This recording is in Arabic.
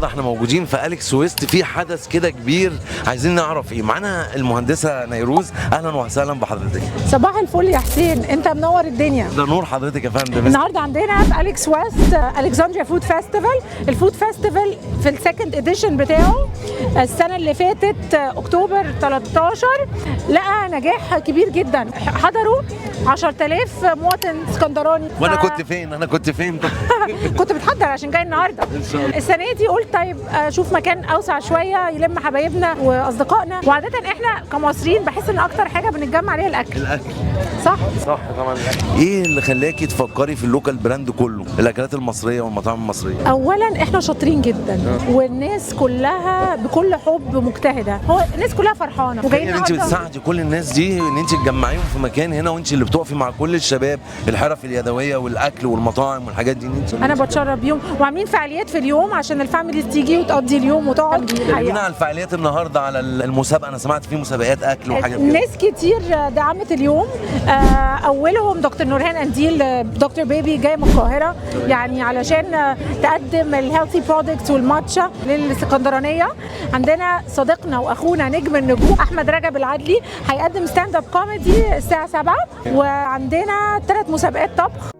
النهارده احنا موجودين في أليكس ويست في حدث كده كبير، عايزين نعرف ايه. معانا المهندسه نيروز، اهلا وسهلا بحضرتك. صباح الفل يا حسين، انت منور الدنيا. ده نور حضرتك يا فندم. النهارده عندنا في أليكس ويست الكسندريا فود فيستيفال. الفود فيستيفال في السكند اديشن بتاعه السنه اللي فاتت اكتوبر 13 لقى نجاح كبير جدا. حضروا 10,000 مواطن اسكندراني. وانا كنت فين؟ انا كنت فين؟ كنت بتحضر عشان جاي النهارده. ان شاء الله. السنه دي قلت طيب اشوف مكان اوسع شويه يلم حبايبنا واصدقائنا، وعاده احنا كمصريين بحس ان اكتر حاجه بنتجمع عليها الاكل. صح طبعا. الاكل ايه اللي خلاكي تفكري في اللوكال براند كله، الاكلات المصريه والمطاعم المصريه؟ اولا احنا شاطرين جدا والناس كلها بكل حب مجتهده، هو الناس كلها فرحانه وجايين. انت بتساعدي كل الناس دي ان انت تجمعيهم في مكان هنا، وانت اللي بتقفي مع كل الشباب الحرف اليدويه والاكل والمطاعم والحاجات دي. انا بتشرف بيهم، وعاملين فعاليات في اليوم عشان الفاميليز تيجي وتقضي اليوم وتقعد. كلمينا على الفعاليات النهارده، على المسابقه. انا سمعت في مسابقات اكل وحاجات كده. ناس كتير دعمت اليوم، اولهم دكتور نورهان انديل، دكتور بيبي جاي من القاهره يعني علشان تقدم الهيلثي برودكتس والماتشا للاسكندرانيه. عندنا صديقنا واخونا نجم النجوم احمد رجب العدلي هيقدم ستاند اب كوميدي الساعه 7، وعندنا 3 مسابقات طبخ.